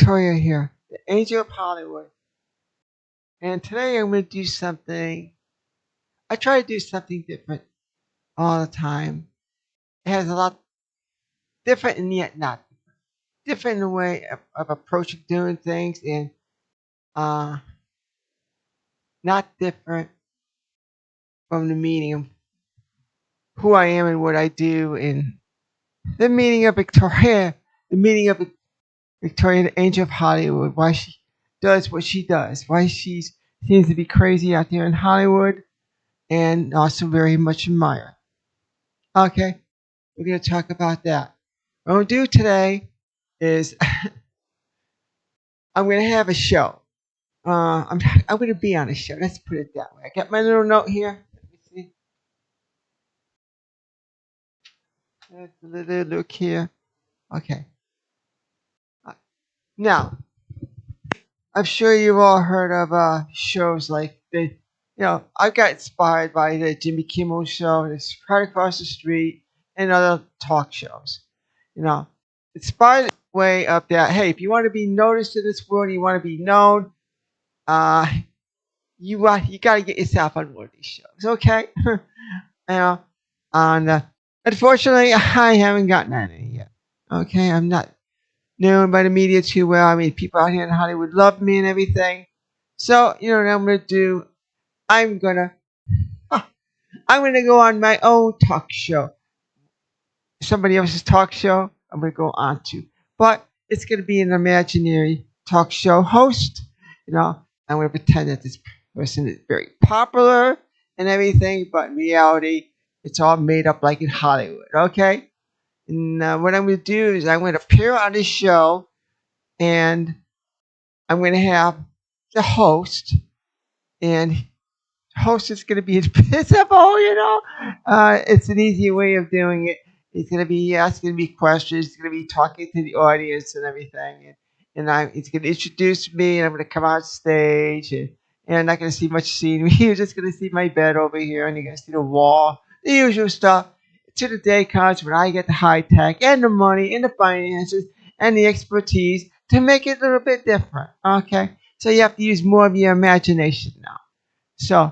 Victoria here, the Angel of Hollywood. And today I'm going to do something. I try to do something different all the time. It has a lot different and yet not different in the way of approaching doing things, and uh, not different from the meaning of who I am and what I do, and the meaning of Victoria, the meaning of Victoria, the Angel of Hollywood, why she does what she does, why she seems to be crazy out there in Hollywood, and also very much admired. Okay, we're going to talk about that. What I'm going to do today is I'm going to have a show. I'm going to be on a show. Let's put it that way. I got my little note here. Let me see. Let's a little look here. Okay. Now, I'm sure you've all heard of shows like I got inspired by the Jimmy Kimmel show, that's right across the street, and other talk shows. You know, inspired the way of that. Hey, if you want to be noticed in this world, you want to be known. Uh, you got to get yourself on one of these shows, okay? you know, and unfortunately, I haven't gotten any yet. Okay, I'm not known by the media too well. I mean, people out here in Hollywood love me and everything. So, what I'm gonna do? I'm gonna, I'm gonna go on my own talk show. Somebody else's talk show, I'm gonna go on to, but it's gonna be an imaginary talk show host. I'm gonna pretend that this person is very popular and everything, but in reality, it's all made up like in Hollywood. Okay. And what I'm going to do is I'm going to appear on this show, and I'm going to have the host, and the host is going to be invisible. It's an easy way of doing it. He's going to be asking me questions. He's going to be talking to the audience and everything. He's going to introduce me, and I'm going to come on stage, and I'm not going to see much scenery. You're just going to see my bed over here, and you're going to see the wall, the usual stuff. To the day comes when I get the high tech and the money and the finances and the expertise to make it a little bit different. Okay, so you have to use more of your imagination now. So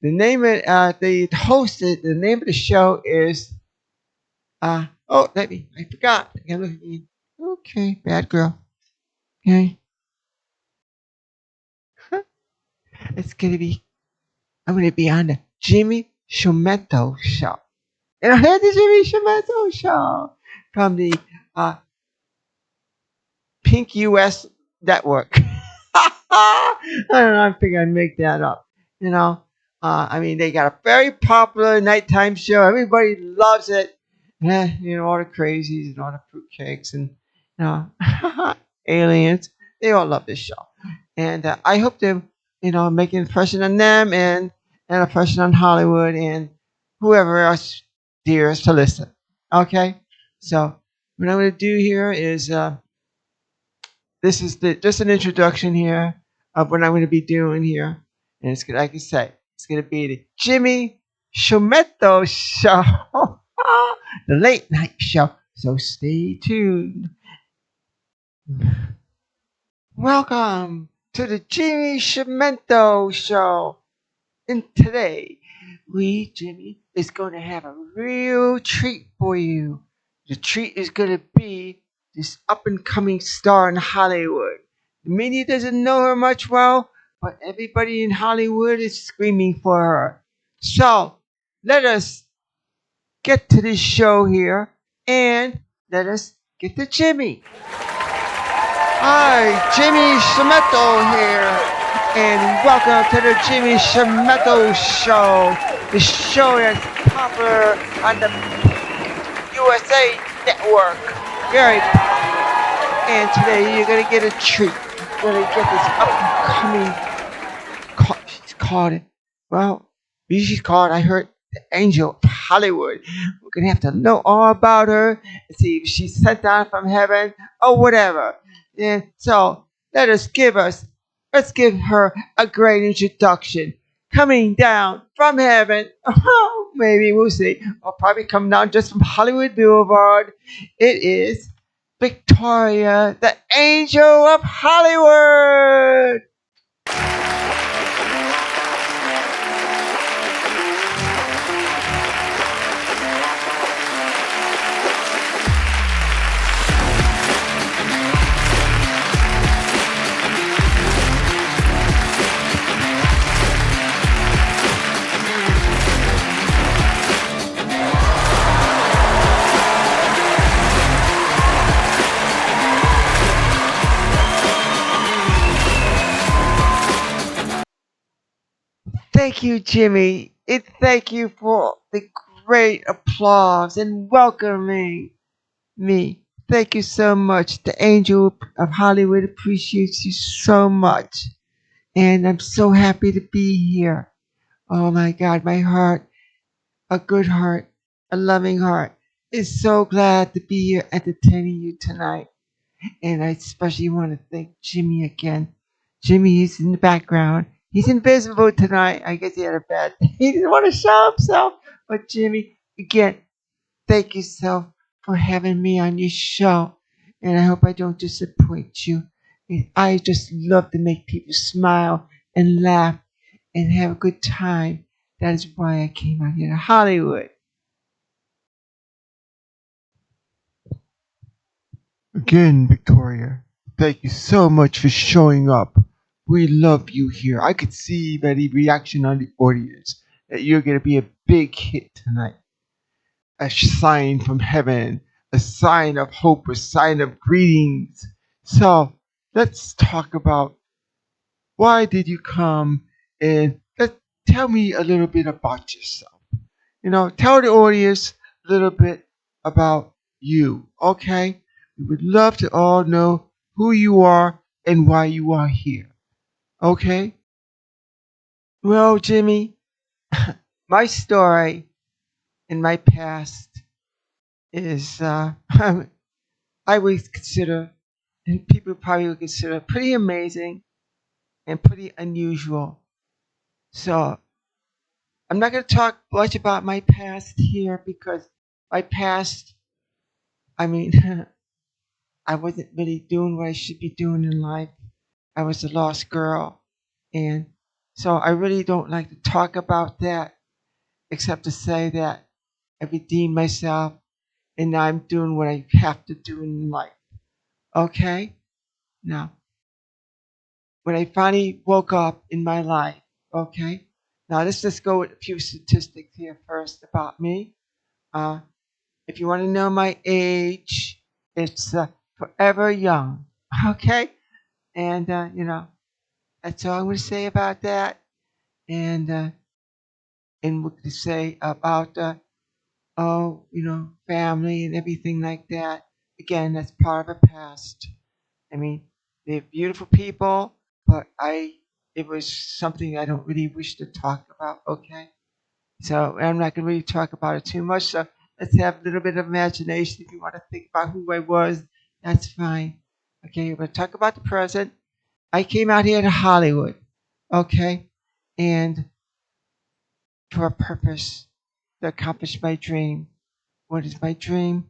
the name of the name of the show is I forgot. I gotta look again. Okay, bad girl. Okay, I'm gonna be on the Jimmy Shumento show. And I had the Jimmy Shumento show from the Pink US Network. I don't know. I figure I'd make that up. I mean, they got a very popular nighttime show. Everybody loves it. All the crazies and all the fruitcakes and aliens. They all love this show, and I hope to make an impression on them and an impression on Hollywood and whoever else dares to listen. Okay, so what I'm going to do here is. This is just an introduction here of what I'm going to be doing here. And it's like I say, it's going to be the Jimmy Shumento show, the late night show. So stay tuned. Welcome to the Jimmy Shumento show. And today, Jimmy, is going to have a real treat for you. The treat is going to be this up and coming star in Hollywood. The media doesn't know her much well, but everybody in Hollywood is screaming for her. So let us get to this show here, and let us get to Jimmy. Hi, Jimmy Shumento here, and welcome to the Jimmy Shumento show, the show that's popular on the USA Network. Very popular. And today you're going to get a treat. You're going to get this up and coming, she's called, I heard, the Angel of Hollywood. We're going to have to know all about her and see if she's sent down from heaven or whatever. And so let's give her a great introduction. Coming down from heaven, maybe we'll see, or probably come down just from Hollywood Boulevard. It is Victoria, the Angel of Hollywood. Thank you, Jimmy. And thank you for the great applause and welcoming me. Thank you so much. The Angel of Hollywood appreciates you so much. And I'm so happy to be here. Oh my God, my heart, a good heart, a loving heart, is so glad to be here entertaining you tonight. And I especially want to thank Jimmy again. Jimmy is in the background. He's invisible tonight. I guess he had a bad day. He didn't want to show himself. But Jimmy, again, thank you so for having me on your show. And I hope I don't disappoint you. I just love to make people smile and laugh and have a good time. That is why I came out here to Hollywood. Again, Victoria, thank you so much for showing up. We love you here. I could see by the reaction on the audience that you're going to be a big hit tonight. A sign from heaven, a sign of hope, a sign of greetings. So let's talk about why did you come and tell me a little bit about yourself. Tell the audience a little bit about you, okay? We would love to all know who you are and why you are here, okay? Well, Jimmy, my story in my past is, I would consider, and people probably would consider, pretty amazing and pretty unusual. So I'm not going to talk much about my past here because my past, I mean, I wasn't really doing what I should be doing in life. I was a lost girl. And so I really don't like to talk about that except to say that I redeemed myself and now I'm doing what I have to do in life. Okay? Now, when I finally woke up in my life, okay? Now let's just go with a few statistics here first about me. Uh, if you want to know my age, it's forever young. Okay? And, that's all I'm going to say about that. And what to say about, family and everything like that. Again, that's part of the past. I mean, they're beautiful people, but it was something I don't really wish to talk about, okay? So I'm not going to really talk about it too much. So let's have a little bit of imagination. If you want to think about who I was, that's fine. Okay, we're going to talk about the present. I came out here to Hollywood, okay, and for a purpose to accomplish my dream. What is my dream?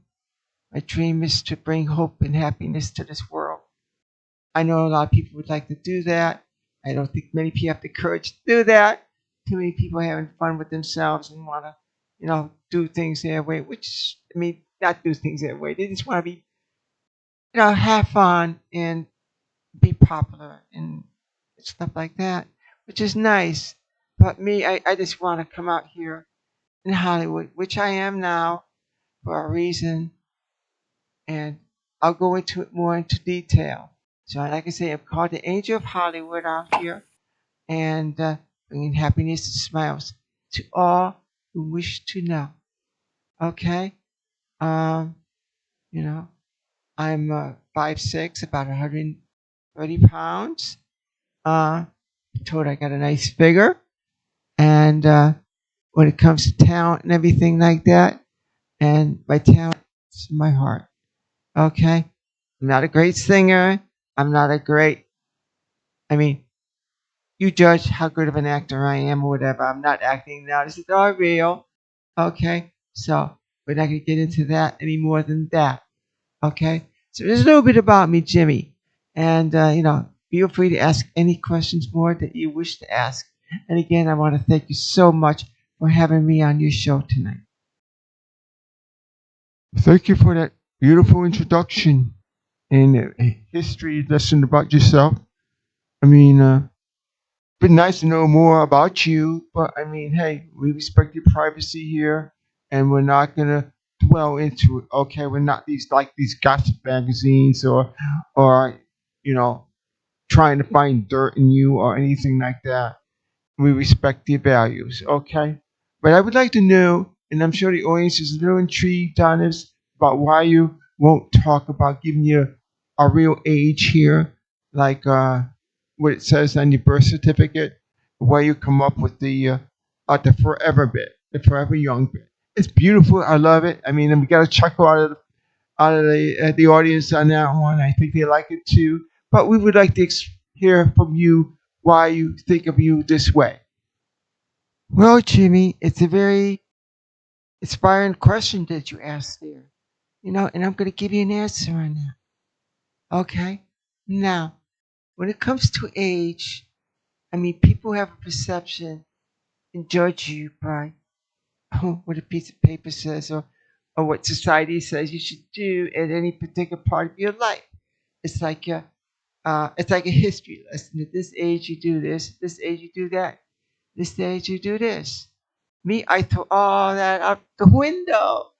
My dream is to bring hope and happiness to this world. I know a lot of people would like to do that. I don't think many people have the courage to do that. Too many people are having fun with themselves and want to, do things their way, which, I mean, not do things their way. They just want to be, have fun and be popular and stuff like that, which is nice. But me, I just want to come out here in Hollywood, which I am now for a reason, and I'll go into it more into detail. So, like I say, I'm called the Angel of Hollywood out here, and bringing happiness and smiles to all who wish to know. Okay, um, you know, I'm 5'6", about 130 pounds. Told I got a nice figure, and when it comes to talent and everything like that, and my talent is in my heart. Okay, I'm not a great singer. I'm not a great. I mean, you judge how good of an actor I am or whatever. I'm not acting now. This is all real. Okay, so we're not gonna get into that any more than that. Okay, So there's a little bit about me, Jimmy. And, feel free to ask any questions more that you wish to ask. And again, I want to thank you so much for having me on your show tonight. Thank you for that beautiful introduction and a history lesson about yourself. I mean, been nice to know more about you, but I mean, hey, we respect your privacy here, and we're not gonna dwell into it. Okay, we're not these gossip magazines or you know trying to find dirt in you or anything like that. We respect your values, okay? But I would like to know, and I'm sure the audience is a little intrigued on this, about why you won't talk about giving you a real age here, like what it says on your birth certificate, where you come up with the forever bit, the forever young bit. It's beautiful. I love it. I mean, we got a chuckle out of the audience on that one. I think they like it too. But we would like to hear from you why you think of you this way. Well, Jimmy, it's a very inspiring question that you asked there. And I'm going to give you an answer on that. Okay? Now, when it comes to age, I mean, people have a perception and judge you by what a piece of paper says or what society says you should do at any particular part of your life. It's like it's like a history lesson. At this age, you do this. This age, you do that. This age, you do this. Me, I throw all that out the window.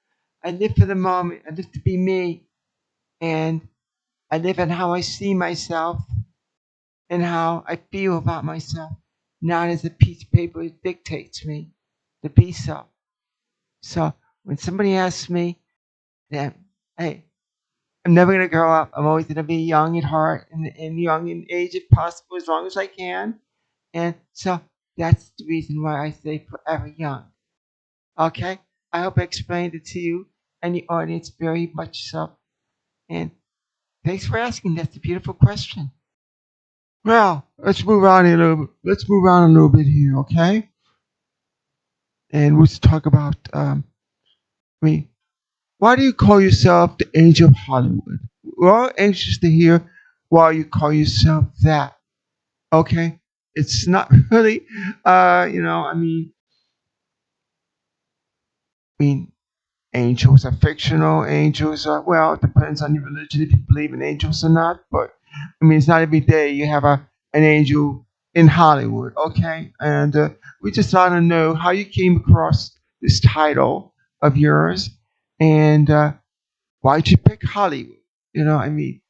I live for the moment. I live to be me. And I live in how I see myself and how I feel about myself, not as a piece of paper that dictates me to be so. So when somebody asks me that, hey, I'm never going to grow up. I'm always going to be young at heart and young in age if possible, as long as I can. And so that's the reason why I say forever young. Okay? I hope I explained it to you and the audience very much so. And thanks for asking. That's a beautiful question. Well, let's move on a little bit. Let's move on a little bit here, okay? And let's talk about I mean, why do you call yourself the angel of Hollywood? We're all anxious to hear why you call yourself that. Okay? It's not really I mean angels are fictional. Angels are, well, it depends on your religion if you believe in angels or not. But I mean, it's not every day you have an angel in Hollywood, okay? And we just want to know how you came across this title of yours and why'd you pick Hollywood? I mean,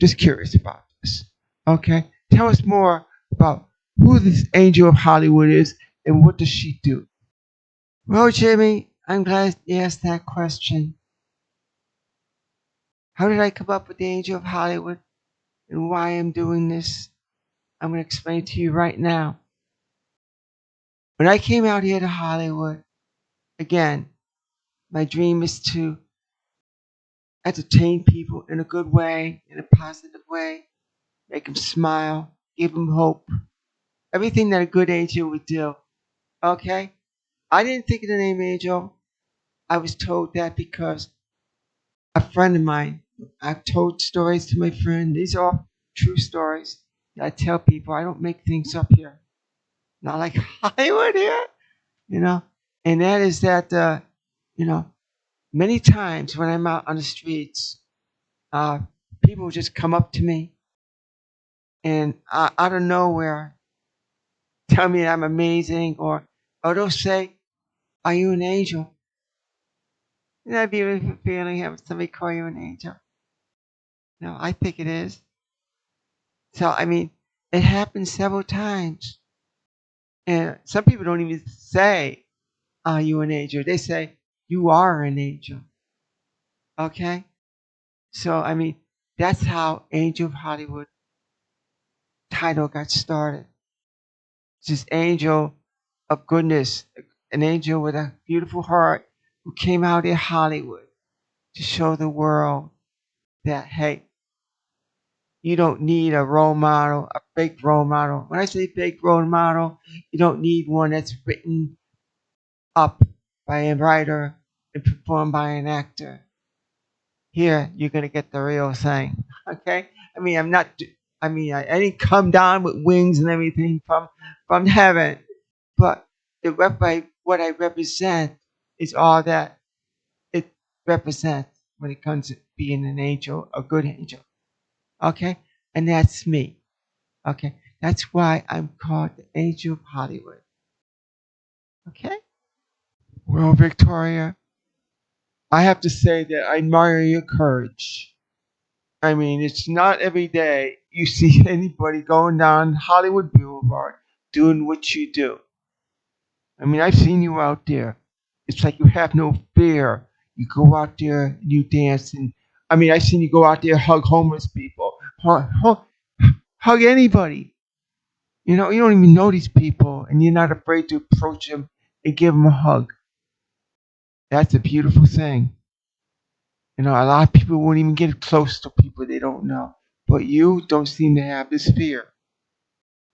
just curious about this. Okay, tell us more about who this angel of Hollywood is and what does she do? Well, Jimmy, I'm glad you asked that question. How did I come up with the angel of Hollywood and why I'm doing this? I'm going to explain to you right now. When I came out here to Hollywood, again, my dream is to entertain people in a good way, in a positive way, make them smile, give them hope, everything that a good angel would do. Okay? I didn't think of the name Angel. I was told that because a friend of mine, I've told stories to my friend. These are all true stories that I tell people. I don't make things up here. Not like Hollywood here, you know. And that is that, you know, many times when I'm out on the streets, uh, people just come up to me and out of nowhere tell me I'm amazing, or they'll say, "Are you an angel?" And that'd be a beautiful feeling having somebody call you an angel. No, I think it is. So I mean, it happens several times, and some people don't even say, "Are you an angel?" They say, "You are an angel." Okay. So I mean, that's how Angel of Hollywood title got started. This angel of goodness, an angel with a beautiful heart who came out in Hollywood to show the world that, hey, you don't need a role model, a fake role model. When I say fake role model, you don't need one that's written up by a writer and performed by an actor. Here, you're gonna get the real thing. Okay? I mean, I'm not. I mean, I didn't come down with wings and everything from heaven, but what I represent is all that it represents when it comes to being an angel, a good angel. Okay? And that's me. Okay? That's why I'm called the Angel of Hollywood. Okay? Well, Victoria, I have to say that I admire your courage. I mean, it's not every day you see anybody going down Hollywood Boulevard doing what you do. I mean, I've seen you out there. It's like you have no fear. You go out there and you dance, and I mean, I've seen you go out there hug homeless people, hug anybody. You know, you don't even know these people, and you're not afraid to approach them and give them a hug. That's a beautiful thing. You know, a lot of people won't even get close to people they don't know, but you don't seem to have this fear.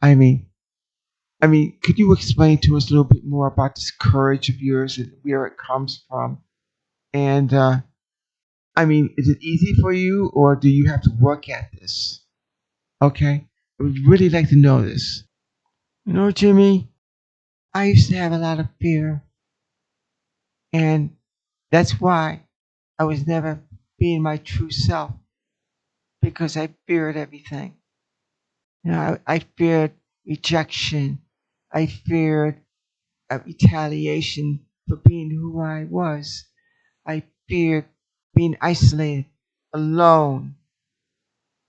I mean, could you explain to us a little bit more about this courage of yours and where it comes from? And I mean, is it easy for you, or do you have to work at this? Okay, I would really like to know this. You know, Jimmy, I used to have a lot of fear, and that's why I was never being my true self because I feared everything. You know, I feared rejection. I feared retaliation for being who I was. I feared being isolated, alone.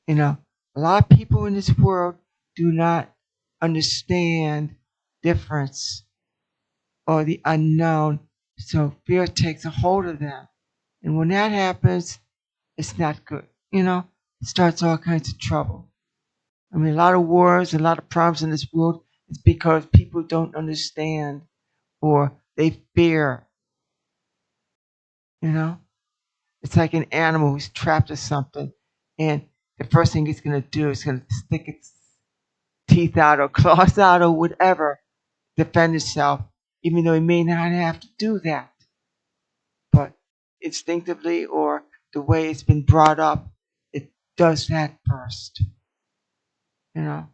You know, a lot of people in this world do not understand difference or the unknown. So fear takes a hold of them. And when that happens, it's not good. You know, it starts all kinds of trouble. I mean, a lot of wars, a lot of problems in this world is because people don't understand or they fear. You know, it's like an animal who's trapped in something, and the first thing it's going to do is going to stick its teeth out or claws out or whatever, defend itself, even though it may not have to do that. But instinctively or the way it's been brought up, it does that first. You know,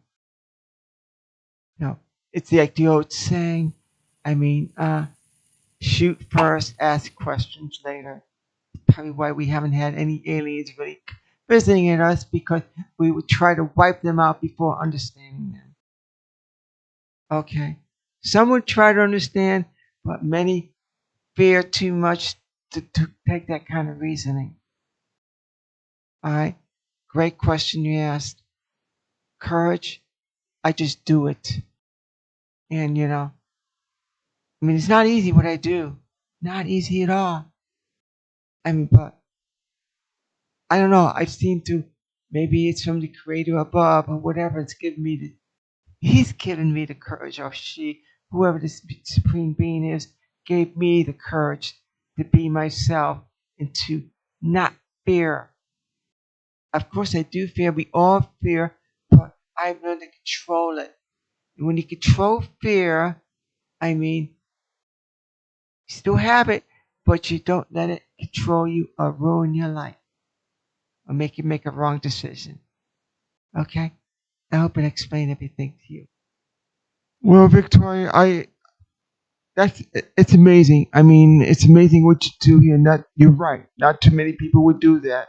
it's like the old saying. I mean, shoot first, ask questions later. Probably why we haven't had any aliens really visiting us because we would try to wipe them out before understanding them. Okay. Some would try to understand, but many fear too much to take that kind of reasoning. All right. Great question you asked. Courage, I just do it. And, I mean, it's not easy what I do. Not easy at all. I mean, but I don't know. I seem to, maybe it's from the creator above or whatever. He's given me the courage, or she, whoever this supreme being is, gave me the courage to be myself and to not fear. Of course, I do fear. We all fear, but I've learned to control it. And when you control fear, I mean, you still have it, but you don't let it control you or ruin your life or make you make a wrong decision. Okay? I hope it explained everything to you. Well, Victoria, that's it's amazing. I mean, it's amazing what you do here. Not you're right. Not too many people would do that.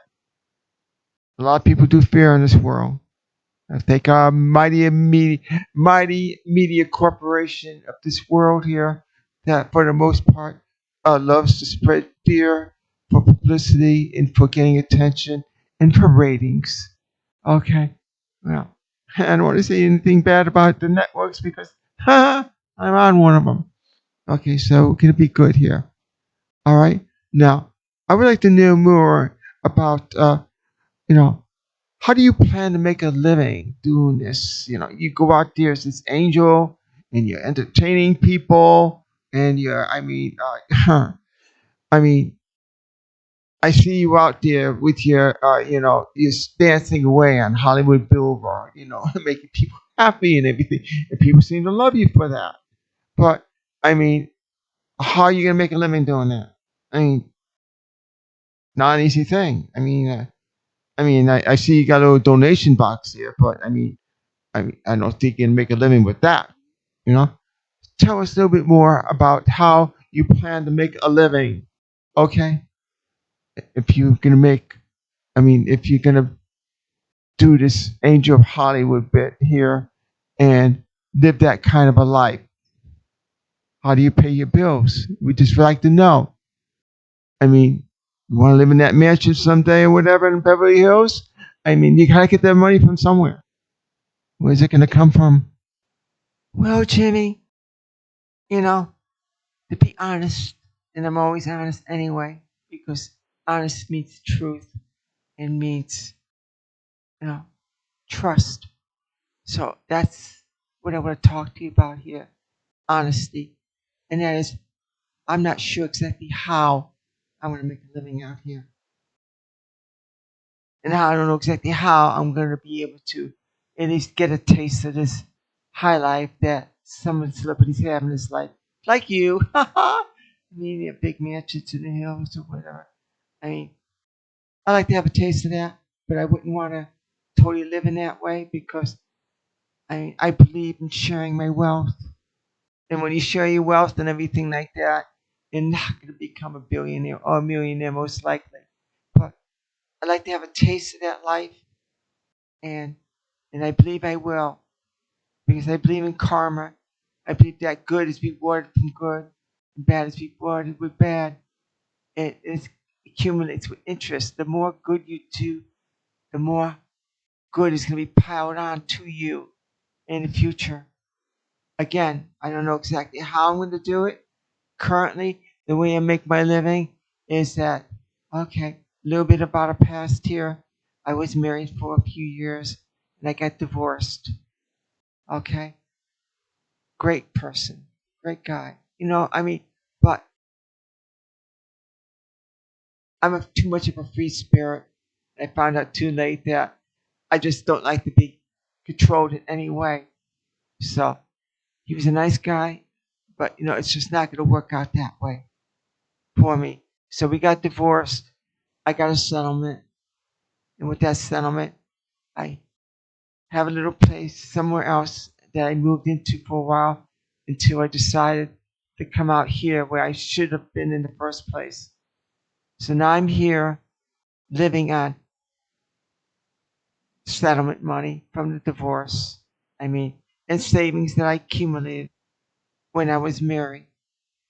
A lot of people do fear in this world. I think mighty media corporation of this world here that, for the most part, loves to spread fear for publicity and for getting attention and for ratings. Okay, well, I don't want to say anything bad about the networks because I'm on one of them. Okay, so we're gonna be good here. All right. Now, I would like to know more about you know how do you plan to make a living doing this? You know, you go out there as this angel and you're entertaining people and I mean, I see you out there with your, you're dancing away on Hollywood Boulevard, making people happy and everything. And people seem to love you for that. But, I mean, how are you going to make a living doing that? I mean, not an easy thing. I see you got a little donation box here, but I don't think you can make a living with that. You know, tell us a little bit more about how you plan to make a living. Okay, if you're gonna make, if you're gonna do this Angel of Hollywood bit here and live that kind of a life, how do you pay your bills? We just like to know. You want to live in that mansion someday or whatever in Beverly Hills? You gotta get that money from somewhere. Where's it gonna come from? Well, Jimmy, you know, to be honest, and I'm always honest anyway, because honest means truth and means, you know, trust. So that's what I want to talk to you about here, honesty. And that is, I'm not sure exactly how I'm going to make a living out here. And I don't know exactly how I'm going to be able to at least get a taste of this high life that some of the celebrities have in this life. Like you. A big mansions in the hills or whatever. I mean, I like to have a taste of that, but I wouldn't want to totally live in that way because I believe in sharing my wealth. And when you share your wealth and everything like that, you're not going to become a billionaire or a millionaire most likely. But I like to have a taste of that life, and I believe I will because I believe in karma. I believe that good is rewarded from good, and bad is rewarded with bad. It accumulates with interest. The more good you do, the more good is going to be piled on to you in the future. Again, I don't know exactly how I'm going to do it. Currently, the way I make my living is that, okay, a little bit about a past here. I was married for a few years and I got divorced. Okay, great person, great guy. But too much of a free spirit. I found out too late that I just don't like to be controlled in any way. So he was a nice guy, but it's just not going to work out that way for me. So we got divorced. I got a settlement, and with that settlement, I have a little place somewhere else that I moved into for a while until I decided to come out here where I should have been in the first place. So now I'm here living on settlement money from the divorce. And savings that I accumulated when I was married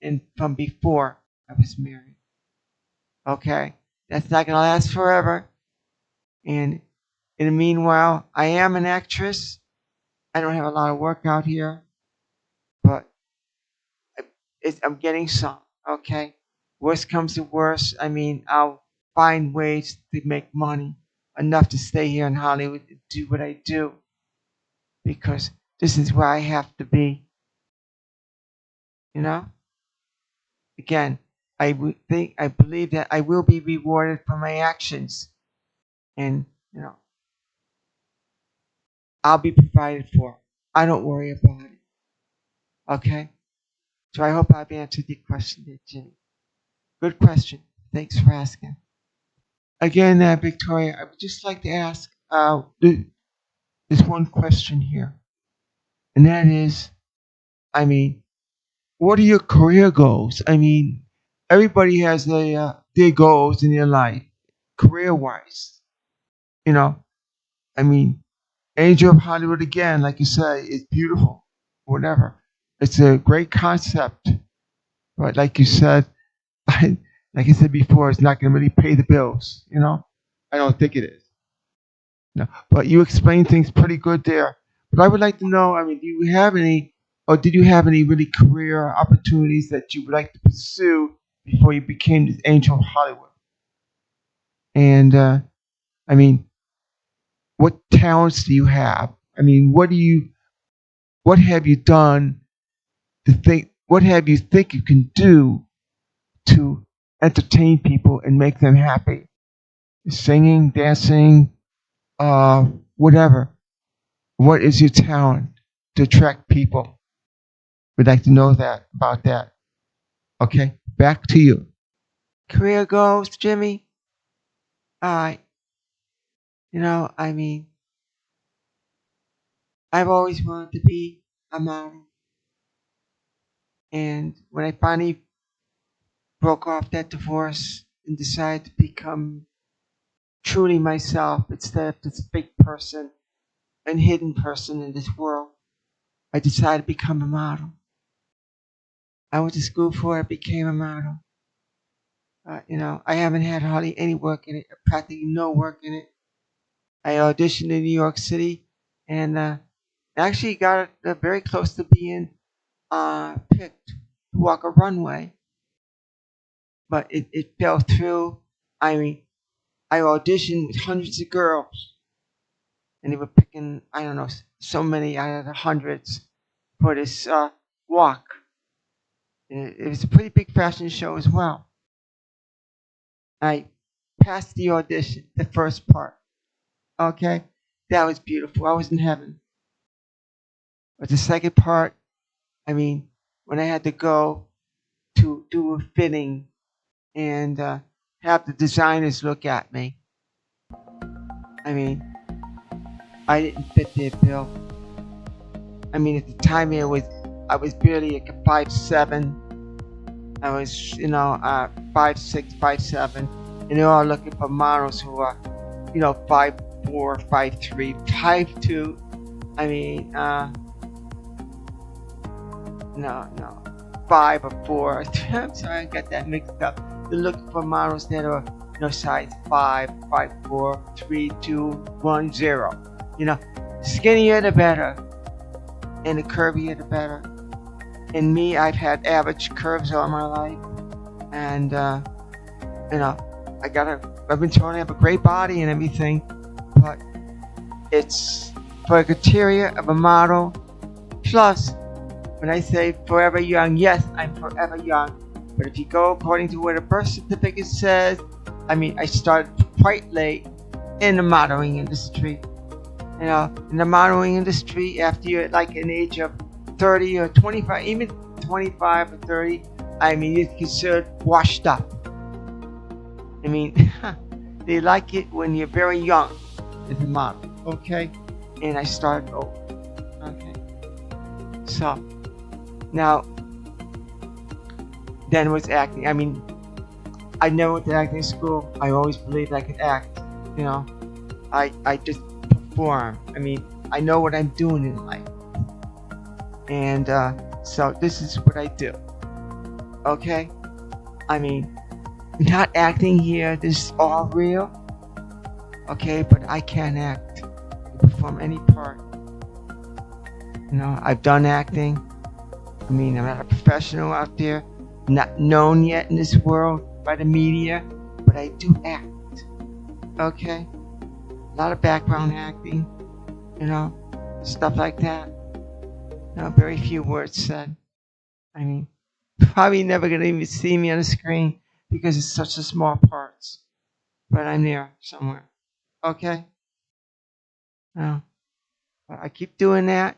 and from before I was married. Okay? That's not going to last forever. And in the meanwhile, I am an actress. I don't have a lot of work out here, but I'm getting some. Okay? Worst comes to worst, I'll find ways to make money enough to stay here in Hollywood to do what I do because this is where I have to be. You know? Again, I believe that I will be rewarded for my actions, and I'll be provided for. I don't worry about it. Okay. So I hope I've answered your question, there, Jimmy. Good question. Thanks for asking. Again, Victoria, I would just like to ask this one question here, and that is, I mean, what are your career goals? Everybody has their goals in their life, career-wise. You know, I mean, Angel of Hollywood again, like you say, is beautiful. Whatever, it's a great concept, but like you said, like I said before, it's not going to really pay the bills. I don't think it is. No, but you explained things pretty good there. But I would like to know. Do you have any, or did you have any really career opportunities that you would like to pursue before you became this Angel of Hollywood? And I mean, what talents do you have? What have you done to think? What have you think you can do to entertain people and make them happy? Singing, dancing, whatever. What is your talent to attract people? We'd like to know that about that. Okay, back to you. Career goals, Jimmy. I, I mean, I've always wanted to be a model, and when I finally broke off that divorce and decided to become truly myself instead of this big person and hidden person in this world, I decided to become a model. I went to school for it, became a model. I haven't had hardly any work in it, practically no work in it. I auditioned in New York City and actually got very close to being picked to walk a runway, but it fell through. I mean, I auditioned with hundreds of girls, and they were picking, I don't know, so many out of the hundreds for this walk. And it was a pretty big fashion show as well. I passed the audition, the first part. Okay, that was beautiful. I was in heaven. But the second part, I mean, when I had to go to do a fitting and have the designers look at me, I mean, I didn't fit their bill. I mean, at the time I was barely like a 5'7". I was, 5'6", 5'7", and they're all looking for models who are, 5'4", 5'3", 5'2". I mean, no, 5 or 4. I'm sorry, I got that mixed up. They're looking for models that are, size 5, 5'4", 3, 2, 1, 0. Skinnier the better, and the curvier the better. And me, I've had average curves all my life, and I've been told I have a great body and everything, but it's for the criteria of a model. Plus, when I say forever young, yes, I'm forever young. But if you go according to what a birth certificate says, I started quite late in the modeling industry. In the modeling industry, after you're like an age of 30 or 25, even 25 or 30, you're considered washed up. They like it when you're very young as a model, okay? And I started old, okay? So, now, then was acting. I never went to acting school. I always believed I could act, I just perform. I know what I'm doing in life. And so this is what I do. Okay? Not acting here. This is all real. Okay? But I can't act. I can perform any part. I've done acting. I'm not a professional out there. Not known yet in this world by the media. But I do act. Okay? A lot of background acting. Stuff like that. Very few words said. Probably never gonna even see me on the screen because it's such a small parts. But I'm there somewhere. Okay? Now, I keep doing that.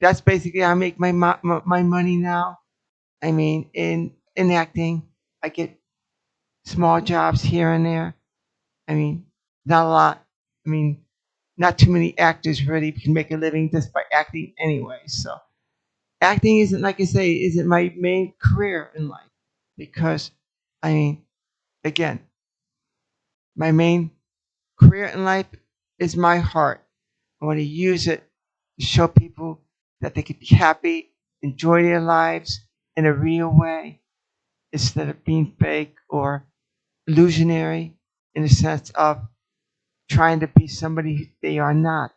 That's basically how I make my money now. In acting, I get small jobs here and there. Not a lot. I mean, not too many actors really can make a living just by acting anyway. So acting isn't, like I say, isn't my main career in life because I mean, again, my main career in life is my heart. I want to use it to show people that they could be happy, enjoy their lives in a real way instead of being fake or illusionary in the sense of trying to be somebody they are not.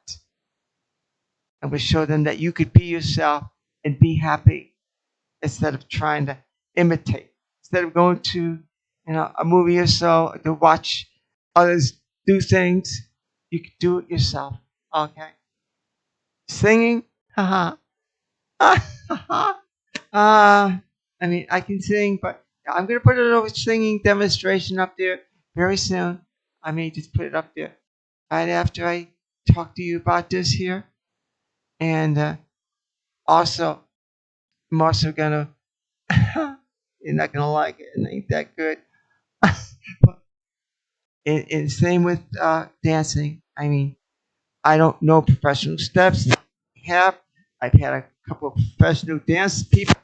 I would show them that you could be yourself and be happy instead of trying to imitate. Instead of going to a movie or so to watch others do things, you could do it yourself. Okay. Singing, haha. I can sing, but I'm gonna put a little singing demonstration up there very soon. I may just put it up there right after I talk to you about this here, and also I'm also gonna. You're not gonna like it. It ain't that good. But And same with dancing. I mean, I don't know professional steps. Have I've had a couple of professional dance people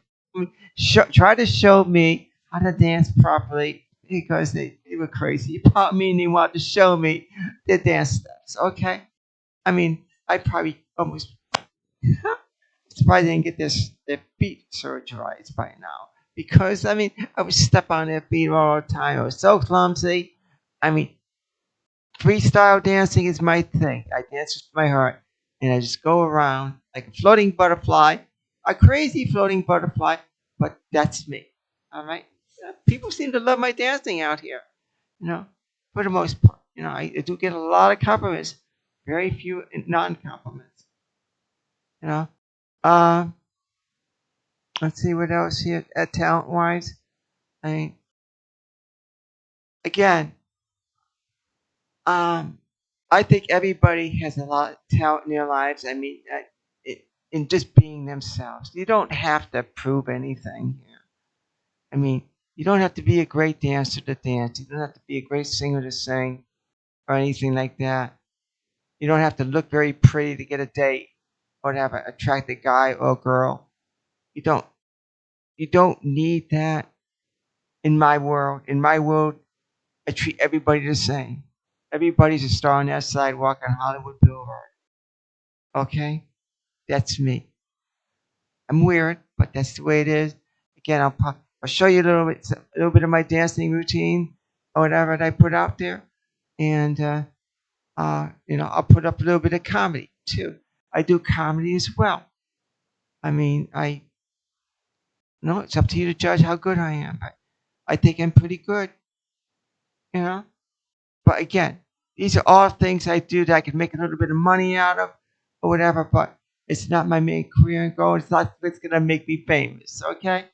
try to show me how to dance properly because they were crazy about me and they wanted to show me their dance steps. Okay, I mean, I probably almost surprised they didn't get their feet surgerized by now because I mean I would step on their feet all the time. I was so clumsy. I mean, freestyle dancing is my thing. I dance with my heart, and I just go around like a floating butterfly, a crazy floating butterfly. But that's me. All right. People seem to love my dancing out here. You know, for the most part. You know, I do get a lot of compliments, very few non-compliments. You know. Um, let's see what else here at talent-wise. I mean, again, Um, I think everybody has a lot of talent in their lives. I mean, in just being themselves, you don't have to prove anything here. I mean, you don't have to be a great dancer to dance. You don't have to be a great singer to sing or anything like that. You don't have to look very pretty to get a date or to have an attractive guy or girl. You don't. You don't need that in my world. In my world, I treat everybody the same. Everybody's a star on that sidewalk on Hollywood Boulevard. Okay? That's me. I'm weird, but that's the way it is. Again, I'll show you a little bit of my dancing routine or whatever that I put out there, and I'll put up a little bit of comedy too. I do comedy as well. I mean, it's up to you to judge how good I am. I think I'm pretty good, you know. But again, these are all things I do that I can make a little bit of money out of or whatever. But it's not my main career and goal. It's not what's gonna make me famous. Okay.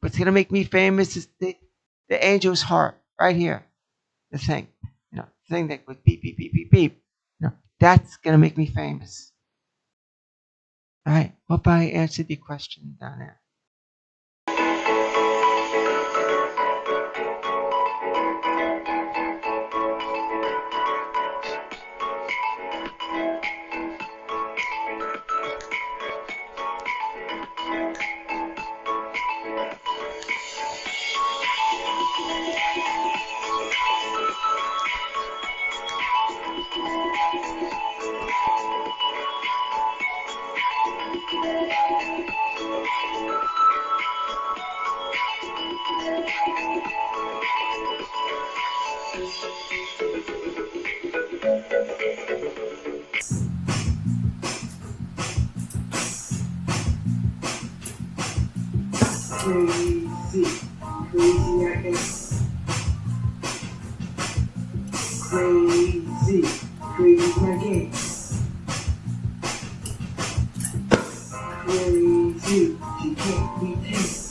What's gonna make me famous is the angel's heart right here. The thing, the thing that goes beep beep beep beep beep. That's gonna make me famous. All right. Hope I answered your question down there. Crazy, crazy I am. Crazy, crazy my game. Crazy, she can't be tamed.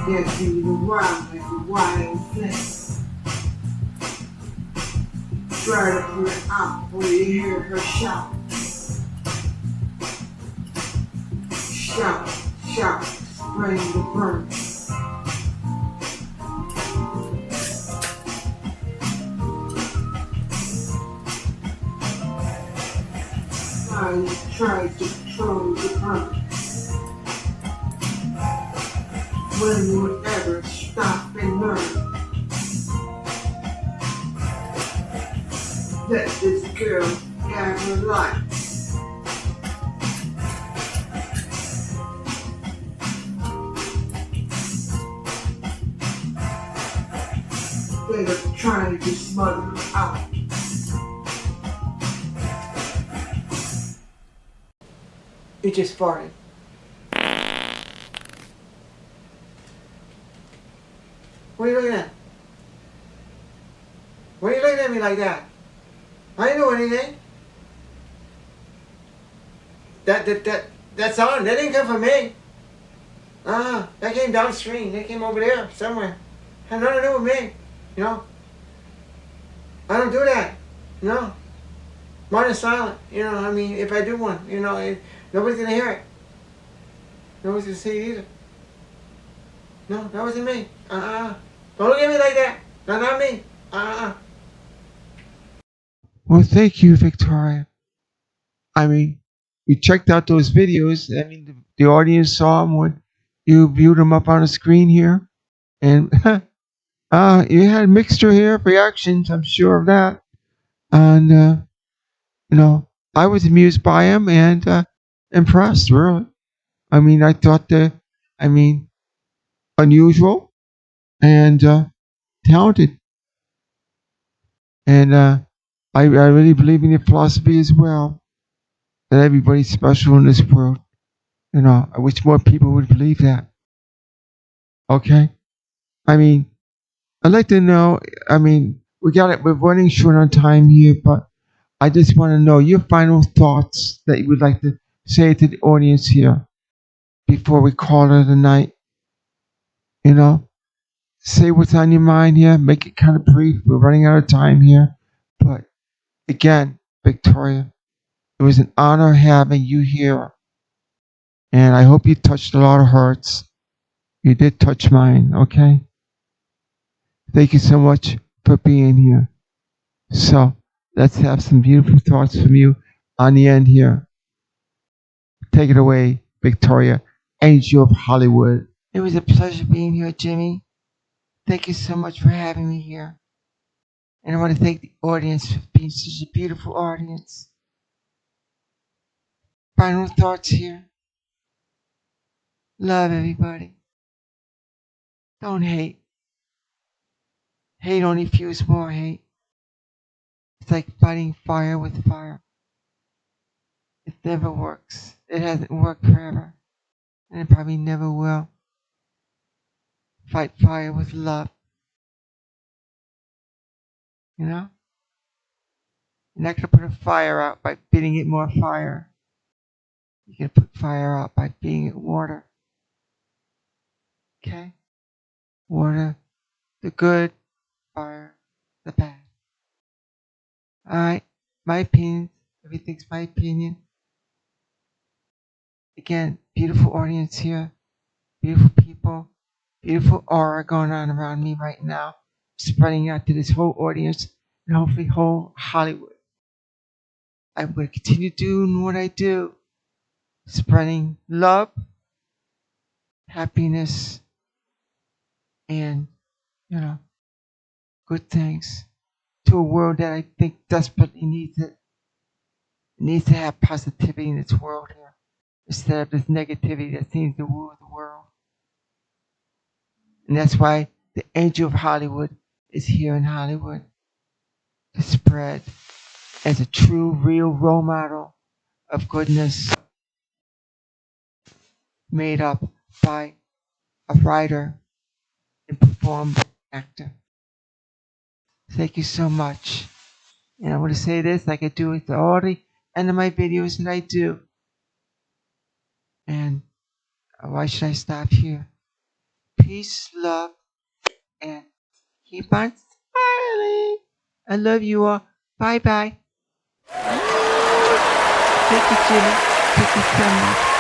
Dancing the wild like a wild thing. Try to put it out when you hear her shout. Shout, shout, spraying the burn. I try to control the burn. When you would ever stop and learn that this girl have her life. They are trying to smother her out. You just farted. What are you looking at? Why are you looking at me like that? I didn't know anything. That sound, that didn't come from me. That came downstream. That came over there somewhere. Had nothing to do with me. I don't do that. No. Mine is silent. I mean, if I do one, nobody's gonna hear it. Nobody's gonna see it either. No, that wasn't me. Don't look at me like that. No, not me. Well, thank you, Victoria. I mean, we checked out those videos. I mean, the audience saw them when you viewed them up on the screen here. And you had a mixture here of reactions, I'm sure of that. And, I was amused by them and impressed, really. I mean, I thought unusual and talented. And I really believe in your philosophy as well, that everybody's special in this world. I wish more people would believe that. Okay? I mean, I'd like to know, we got it, we're running short on time here, but I just want to know your final thoughts that you would like to say to the audience here before we call it a night. Say what's on your mind here, make it kind of brief. We're running out of time here. But again, Victoria, it was an honor having you here. And I hope you touched a lot of hearts. You did touch mine, okay? Thank you so much for being here. So let's have some beautiful thoughts from you on the end here. Take it away, Victoria, Angel of Hollywood. It was a pleasure being here, Jimmy. Thank you so much for having me here. And I want to thank the audience for being such a beautiful audience. Final thoughts here. Love everybody. Don't hate. Hate only fuels more hate. It's like fighting fire with fire. It never works. It hasn't worked forever. And it probably never will. Fight fire with love. You know? You're not going to put a fire out by feeding it more fire. You can put fire out by feeding it water. Okay? Water, the good, fire, the bad. Alright? My opinion. Everything's my opinion. Again, beautiful audience here. Beautiful people. Beautiful aura going on around me right now. Spreading out to this whole audience and hopefully whole Hollywood. I'm going to continue doing what I do. Spreading love, happiness, and, good things to a world that I think desperately needs it. It needs to have positivity in its world here instead of this negativity that seems to rule the world. And that's why the Angel of Hollywood is here in Hollywood to spread as a true, real role model of goodness made up by a writer and performed by an actor. Thank you so much. And I want to say this like I do with all the end of my videos that I do. And why should I stop here? Peace, love, and keep on smiling. I love you all. Bye bye. Thank you, Jimmy. Thank you so much.